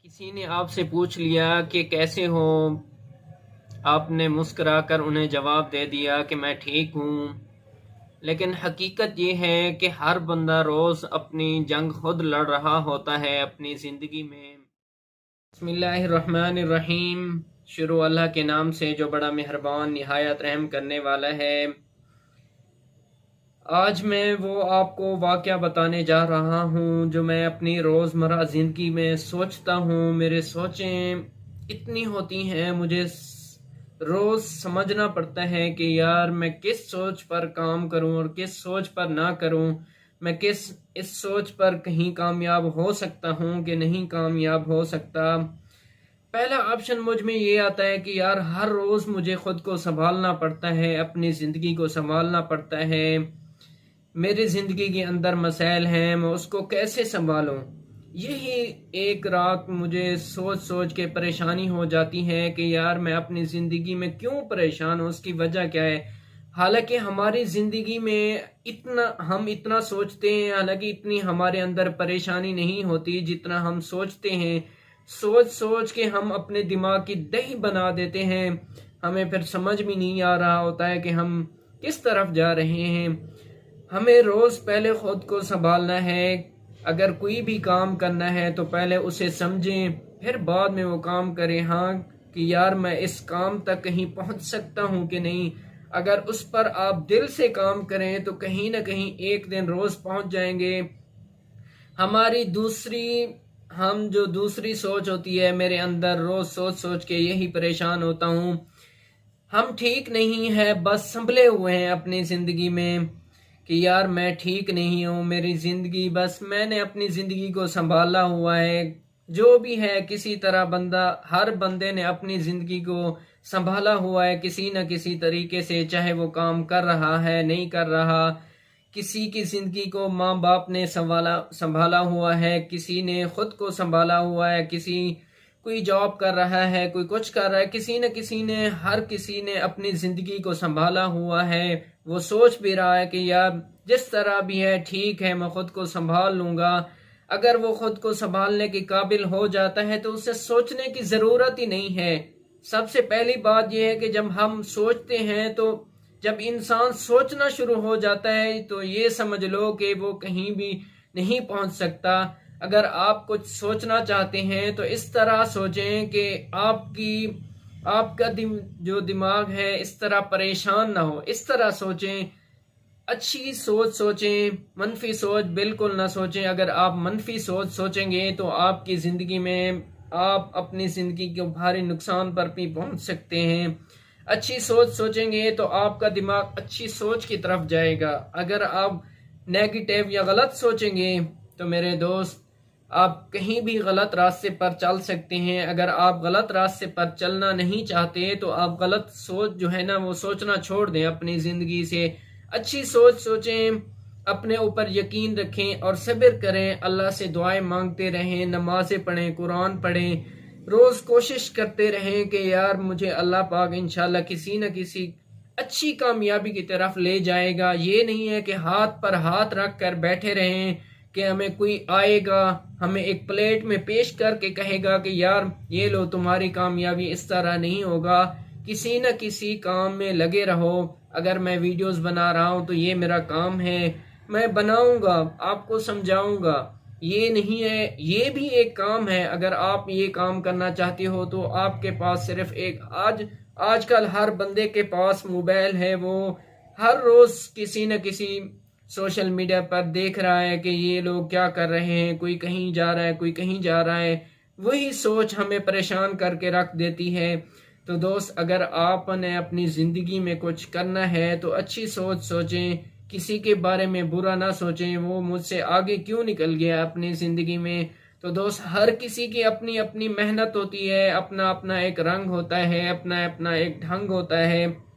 किसी ने आपसे पूछ लिया कि कैसे हो। आपने मुस्कुराकर उन्हें जवाब दे दिया कि मैं ठीक हूँ। लेकिन हकीकत ये है कि हर बंदा रोज़ अपनी जंग खुद लड़ रहा होता है अपनी ज़िंदगी में। बिस्मिल्लाहिर्रहमानिर्रहीम। शुरू अल्लाह के नाम से जो बड़ा मेहरबान निहायत रहम करने वाला है। आज मैं वो आपको वाक़या बताने जा रहा हूँ जो मैं अपनी रोज़मर्रा ज़िंदगी में सोचता हूँ। मेरे सोचें इतनी होती हैं, मुझे रोज़ समझना पड़ता है कि यार मैं किस सोच पर काम करूँ और किस सोच पर ना करूँ। मैं किस इस सोच पर कहीं कामयाब हो सकता हूँ कि नहीं कामयाब हो सकता। पहला ऑप्शन मुझ में ये आता है कि यार हर रोज़ मुझे खुद को संभालना पड़ता है, अपनी ज़िंदगी को संभालना पड़ता है। मेरी ज़िंदगी के अंदर मसाइल हैं, मैं उसको कैसे संभालूं। यही एक रात मुझे सोच सोच के परेशानी हो जाती है कि यार मैं अपनी ज़िंदगी में क्यों परेशान हूँ, उसकी वजह क्या है। हालांकि हमारी ज़िंदगी में हम इतना सोचते हैं, हालांकि इतनी हमारे अंदर परेशानी नहीं होती जितना हम सोचते हैं। सोच सोच के हम अपने दिमाग की दही बना देते हैं। हमें फिर समझ भी नहीं आ रहा होता है कि हम किस तरफ जा रहे हैं। हमें रोज़ पहले खुद को संभालना है। अगर कोई भी काम करना है तो पहले उसे समझें, फिर बाद में वो काम करें। हाँ, कि यार मैं इस काम तक कहीं पहुंच सकता हूं कि नहीं। अगर उस पर आप दिल से काम करें तो कहीं ना कहीं एक दिन रोज़ पहुंच जाएंगे। हमारी दूसरी हम जो दूसरी सोच होती है मेरे अंदर, रोज़ सोच सोच के यही परेशान होता हूँ। हम ठीक नहीं है, बस संभले हुए हैं अपनी ज़िंदगी में कि यार मैं ठीक नहीं हूँ। मेरी ज़िंदगी, बस मैंने अपनी ज़िंदगी को संभाला हुआ है। जो भी है, किसी तरह हर बंदे ने अपनी ज़िंदगी को संभाला हुआ है किसी न किसी तरीके से, चाहे वो काम कर रहा है नहीं कर रहा। किसी की ज़िंदगी को माँ बाप ने संभाला हुआ है, किसी ने खुद को संभाला हुआ है, कोई जॉब कर रहा है, कोई कुछ कर रहा है, किसी न किसी ने, हर किसी ने अपनी ज़िंदगी को संभाला हुआ है। वो सोच भी रहा है कि यार जिस तरह भी है ठीक है, मैं खुद को संभाल लूँगा। अगर वो खुद को संभालने के काबिल हो जाता है तो उसे सोचने की ज़रूरत ही नहीं है। सबसे पहली बात यह है कि जब हम सोचते हैं, तो जब इंसान सोचना शुरू हो जाता है तो ये समझ लो कि वो कहीं भी नहीं पहुंच सकता। अगर आप कुछ सोचना चाहते हैं तो इस तरह सोचें कि आपका जो दिमाग है इस तरह परेशान ना हो। इस तरह सोचें, अच्छी सोच सोचें, मनफी सोच बिल्कुल ना सोचें। अगर आप मनफी सोच सोचेंगे तो आपकी ज़िंदगी में आप अपनी ज़िंदगी के भारी नुकसान पर भी पहुंच सकते हैं। अच्छी सोच सोचेंगे तो आपका दिमाग अच्छी सोच की तरफ जाएगा। अगर आप नेगेटिव या गलत सोचेंगे तो मेरे दोस्त, आप कहीं भी गलत रास्ते पर चल सकते हैं। अगर आप गलत रास्ते पर चलना नहीं चाहते तो आप गलत सोच जो है ना वो सोचना छोड़ दें अपनी ज़िंदगी से। अच्छी सोच सोचें, अपने ऊपर यकीन रखें और सब्र करें। अल्लाह से दुआएं मांगते रहें, नमाज़ें पढ़ें, कुरान पढ़ें। रोज़ कोशिश करते रहें कि यार मुझे अल्लाह पाक इंशाल्लाह किसी न किसी अच्छी कामयाबी की तरफ ले जाएगा। ये नहीं है कि हाथ पर हाथ रख कर बैठे रहें कि हमें कोई आएगा, हमें एक प्लेट में पेश करके कहेगा कि यार ये लो तुम्हारी कामयाबी। इस तरह नहीं होगा। किसी न किसी काम में लगे रहो। अगर मैं वीडियोस बना रहा हूँ तो ये मेरा काम है, मैं बनाऊंगा, आपको समझाऊंगा। ये नहीं है, ये भी एक काम है। अगर आप ये काम करना चाहते हो तो आपके पास सिर्फ एक आजकल हर बंदे के पास मोबाइल है। वो हर रोज किसी न किसी सोशल मीडिया पर देख रहा है कि ये लोग क्या कर रहे हैं, कोई कहीं जा रहा है, कोई कहीं जा रहा है। वही सोच हमें परेशान करके रख देती है। तो दोस्त, अगर आपने अपनी ज़िंदगी में कुछ करना है तो अच्छी सोच सोचें, किसी के बारे में बुरा ना सोचें, वो मुझसे आगे क्यों निकल गया अपनी ज़िंदगी में। तो दोस्त, हर किसी की अपनी अपनी मेहनत होती है, अपना अपना एक रंग होता है, अपना अपना एक ढंग होता है।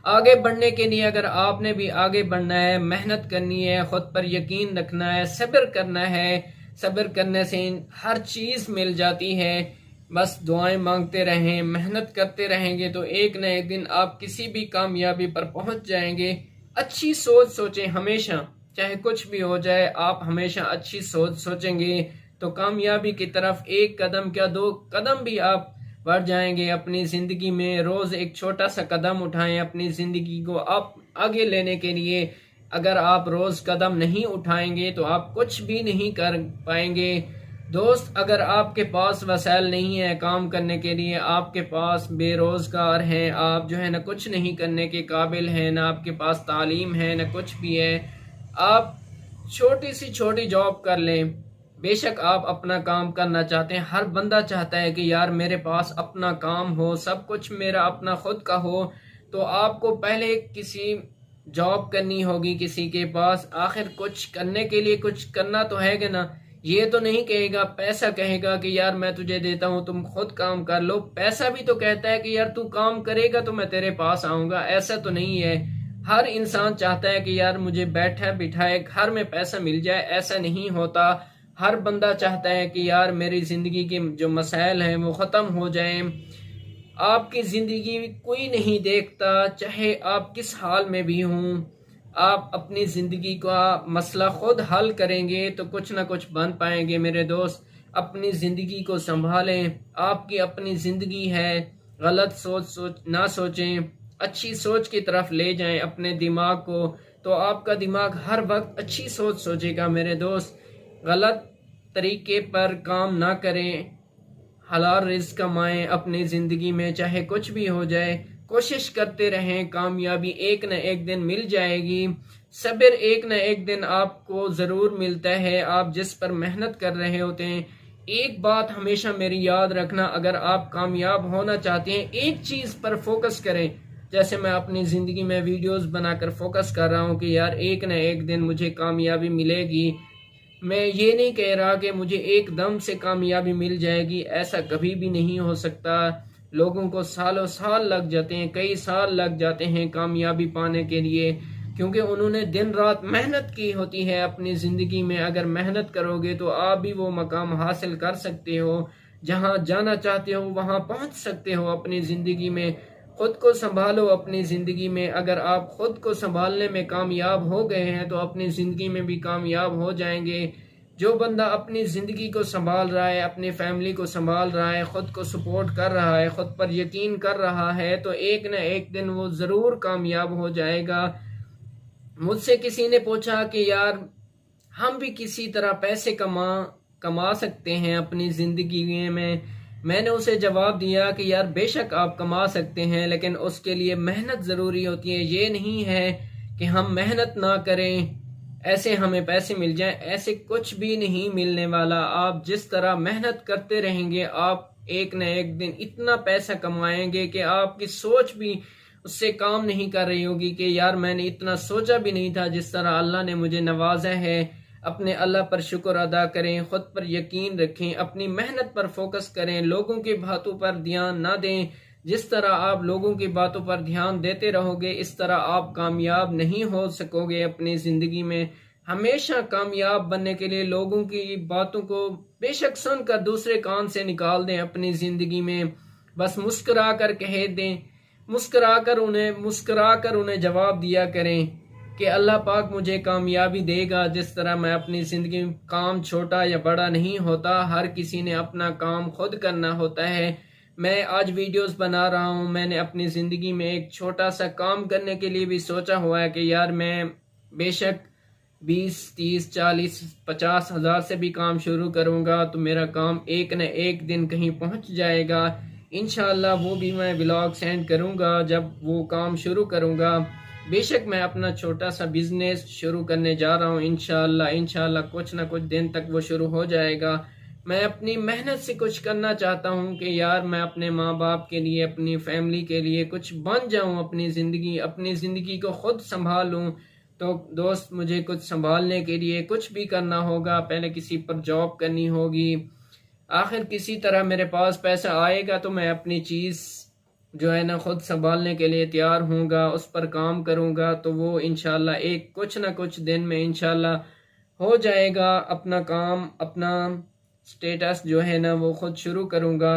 आगे बढ़ने के लिए अगर आपने भी आगे बढ़ना है, मेहनत करनी है, खुद पर यकीन रखना है, सब्र करना है। सब्र करने से हर चीज़ मिल जाती है। बस दुआएं मांगते रहें, मेहनत करते रहेंगे तो एक न एक दिन आप किसी भी कामयाबी पर पहुंच जाएंगे। अच्छी सोच सोचें हमेशा, चाहे कुछ भी हो जाए, आप हमेशा अच्छी सोच सोचेंगे तो कामयाबी की तरफ एक कदम क्या 2 कदम भी आप बढ़ जाएंगे अपनी ज़िंदगी में। रोज़ एक छोटा सा कदम उठाएं अपनी ज़िंदगी को आप आगे लेने के लिए। अगर आप रोज़ कदम नहीं उठाएंगे तो आप कुछ भी नहीं कर पाएंगे। दोस्त, अगर आपके पास वसाइल नहीं है काम करने के लिए, आपके पास बेरोज़गार हैं, आप जो है ना कुछ नहीं करने के काबिल हैं, ना आपके पास तालीम है ना कुछ भी है, आप छोटी सी छोटी जॉब कर लें। बेशक आप अपना काम करना चाहते हैं, हर बंदा चाहता है कि यार मेरे पास अपना काम हो, सब कुछ मेरा अपना खुद का हो। तो आपको पहले किसी जॉब करनी होगी किसी के पास। आखिर कुछ करने के लिए कुछ करना तो है ना। ये तो नहीं कहेगा, पैसा कहेगा कि यार मैं तुझे देता हूँ तुम खुद काम कर लो। पैसा भी तो कहता है कि यार तू काम करेगा तो मैं तेरे पास आऊंगा। ऐसा तो नहीं है। हर इंसान चाहता है कि यार मुझे बैठा बिठाए घर में पैसा मिल जाए। ऐसा नहीं होता। हर बंदा चाहता है कि यार मेरी जिंदगी के जो मसाइल हैं वो खत्म हो जाएं। आपकी जिंदगी कोई नहीं देखता, चाहे आप किस हाल में भी हों। आप अपनी ज़िंदगी का मसला खुद हल करेंगे तो कुछ ना कुछ बन पाएंगे। मेरे दोस्त, अपनी ज़िंदगी को संभालें। आपकी अपनी ज़िंदगी है। गलत सोच ना सोचें, अच्छी सोच की तरफ ले जाएं अपने दिमाग को, तो आपका दिमाग हर वक्त अच्छी सोच सोचेगा। मेरे दोस्त, गलत तरीके पर काम ना करें, हलाल रिज़्क कमाएं अपनी ज़िंदगी में, चाहे कुछ भी हो जाए। कोशिश करते रहें, कामयाबी एक न एक दिन मिल जाएगी। सब्र एक न एक दिन आपको ज़रूर मिलता है, आप जिस पर मेहनत कर रहे होते हैं। एक बात हमेशा मेरी याद रखना, अगर आप कामयाब होना चाहते हैं एक चीज़ पर फोकस करें। जैसे मैं अपनी ज़िंदगी में वीडियोस बनाकर फोकस कर रहा हूँ कि यार एक न एक दिन मुझे कामयाबी मिलेगी। मैं ये नहीं कह रहा कि मुझे एकदम से कामयाबी मिल जाएगी, ऐसा कभी भी नहीं हो सकता। लोगों को सालों साल लग जाते हैं, कई साल लग जाते हैं कामयाबी पाने के लिए, क्योंकि उन्होंने दिन रात मेहनत की होती है अपनी ज़िंदगी में। अगर मेहनत करोगे तो आप भी वो मकाम हासिल कर सकते हो, जहाँ जाना चाहते हो वहाँ पहुँच सकते हो अपनी ज़िंदगी में। खुद को संभालो अपनी ज़िंदगी में। अगर आप खुद को संभालने में कामयाब हो गए हैं तो अपनी ज़िंदगी में भी कामयाब हो जाएंगे। जो बंदा अपनी ज़िंदगी को संभाल रहा है, अपनी फैमिली को संभाल रहा है, ख़ुद को सपोर्ट कर रहा है, ख़ुद पर यकीन कर रहा है, तो एक न एक दिन वो ज़रूर कामयाब हो जाएगा। मुझसे किसी ने पूछा कि यार हम भी किसी तरह पैसे कमा सकते हैं अपनी ज़िंदगी में। मैंने उसे जवाब दिया कि यार बेशक आप कमा सकते हैं, लेकिन उसके लिए मेहनत ज़रूरी होती है। ये नहीं है कि हम मेहनत ना करें ऐसे हमें पैसे मिल जाएं, ऐसे कुछ भी नहीं मिलने वाला। आप जिस तरह मेहनत करते रहेंगे आप एक न एक दिन इतना पैसा कमाएंगे कि आपकी सोच भी उससे काम नहीं कर रही होगी कि यार मैंने इतना सोचा भी नहीं था जिस तरह अल्लाह ने मुझे नवाजा है। अपने अल्लाह पर शुक्र अदा करें, खुद पर यकीन रखें, अपनी मेहनत पर फोकस करें, लोगों की बातों पर ध्यान ना दें। जिस तरह आप लोगों की बातों पर ध्यान देते रहोगे इस तरह आप कामयाब नहीं हो सकोगे अपनी ज़िंदगी में। हमेशा कामयाब बनने के लिए लोगों की बातों को बेशक सुनकर दूसरे कान से निकाल दें अपनी ज़िंदगी में। बस मुस्कुरा कर कह दें, मुस्कुरा कर उन्हें जवाब दिया करें कि अल्लाह पाक मुझे कामयाबी देगा। जिस तरह मैं अपनी ज़िंदगी में, काम छोटा या बड़ा नहीं होता, हर किसी ने अपना काम खुद करना होता है। मैं आज वीडियोस बना रहा हूँ, मैंने अपनी ज़िंदगी में एक छोटा सा काम करने के लिए भी सोचा हुआ है कि यार मैं बेशक 20, 30, 40, 50 हज़ार से भी काम शुरू करूँगा तो मेरा काम एक न एक दिन कहीं पहुँच जाएगा। इंशाल्लाह वो भी मैं व्लॉग सेंड करूँगा जब वो काम शुरू करूँगा। बेशक मैं अपना छोटा सा बिजनेस शुरू करने जा रहा हूँ। इंशाल्लाह कुछ ना कुछ दिन तक वो शुरू हो जाएगा। मैं अपनी मेहनत से कुछ करना चाहता हूँ कि यार मैं अपने माँ बाप के लिए, अपनी फैमिली के लिए कुछ बन जाऊँ, अपनी ज़िंदगी को खुद संभालूँ। तो दोस्त, मुझे कुछ संभालने के लिए कुछ भी करना होगा, पहले किसी पर जॉब करनी होगी। आखिर किसी तरह मेरे पास पैसा आएगा तो मैं अपनी चीज़ जो है ना खुद संभालने के लिए तैयार होऊंगा, उस पर काम करूँगा, तो वो इंशाल्लाह एक कुछ ना कुछ दिन में इंशाल्लाह हो जाएगा। अपना काम, अपना स्टेटस जो है ना वो खुद शुरू करूँगा।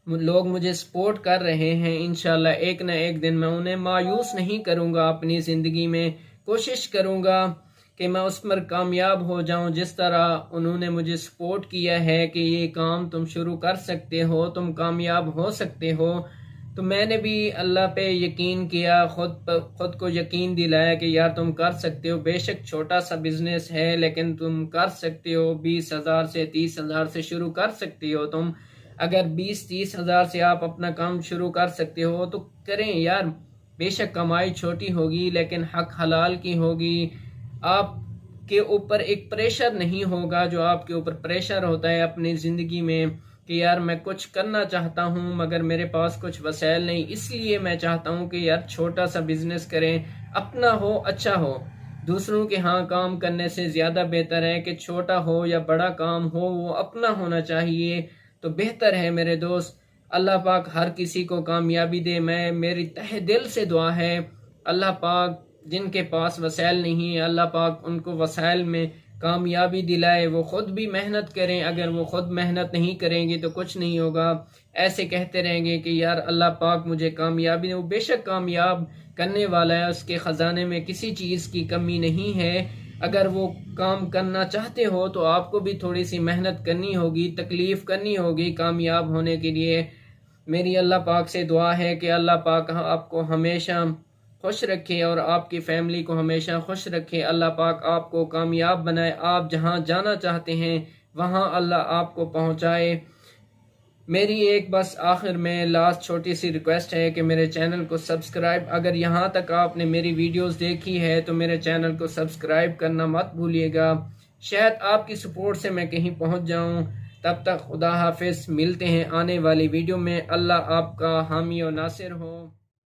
लोग मुझे सपोर्ट कर रहे हैं, इंशाल्लाह एक ना एक दिन मैं उन्हें मायूस नहीं करूँगा। अपनी ज़िंदगी में कोशिश करूँगा कि मैं उस पर कामयाब हो जाऊं। जिस तरह उन्होंने मुझे सपोर्ट किया है कि ये काम तुम शुरू कर सकते हो, तुम कामयाब हो सकते हो, तो मैंने भी अल्लाह पे यकीन किया, खुद को यकीन दिलाया कि यार तुम कर सकते हो। बेशक छोटा सा बिजनेस है लेकिन तुम कर सकते हो। 20,000 से 30,000 से शुरू कर सकते हो तुम। अगर 20-30 हज़ार से आप अपना काम शुरू कर सकते हो तो करें यार। बेशक कमाई छोटी होगी लेकिन हक हलाल की होगी। आपके ऊपर एक प्रेशर नहीं होगा जो आपके ऊपर प्रेशर होता है अपनी ज़िंदगी में कि यार मैं कुछ करना चाहता हूं मगर मेरे पास कुछ वसाइल नहीं, इसलिए मैं चाहता हूं कि यार छोटा सा बिजनेस करें, अपना हो, अच्छा हो। दूसरों के यहाँ काम करने से ज़्यादा बेहतर है कि छोटा हो या बड़ा काम हो वो अपना होना चाहिए, तो बेहतर है मेरे दोस्त। अल्लाह पाक हर किसी को कामयाबी दे। मेरी तहे दिल से दुआ है अल्लाह पाक जिनके पास वसाइल नहीं है अल्लाह पाक उनको वसाइल में कामयाबी दिलाए। वो खुद भी मेहनत करें, अगर वो खुद मेहनत नहीं करेंगे तो कुछ नहीं होगा। ऐसे कहते रहेंगे कि यार अल्लाह पाक मुझे कामयाबी दे, वो बेशक कामयाब करने वाला है, उसके ख़जाने में किसी चीज़ की कमी नहीं है। अगर वो काम करना चाहते हो तो आपको भी थोड़ी सी मेहनत करनी होगी, तकलीफ़ करनी होगी कामयाब होने के लिए। मेरी अल्लाह पाक से दुआ है कि अल्लाह पाक आपको हमेशा खुश रखे और आपकी फैमिली को हमेशा खुश रखे। अल्लाह पाक आपको कामयाब बनाए, आप जहां जाना चाहते हैं वहां अल्लाह आपको पहुंचाए। मेरी एक बस आखिर में लास्ट छोटी सी रिक्वेस्ट है कि मेरे चैनल को सब्सक्राइब, अगर यहाँ तक आपने मेरी वीडियोस देखी है तो मेरे चैनल को सब्सक्राइब करना मत भूलिएगा। शायद आपकी सपोर्ट से मैं कहीं पहुँच जाऊँ। तब तक खुदा हाफिज, मिलते हैं आने वाली वीडियो में। अल्लाह आपका हामी और नासिर हो।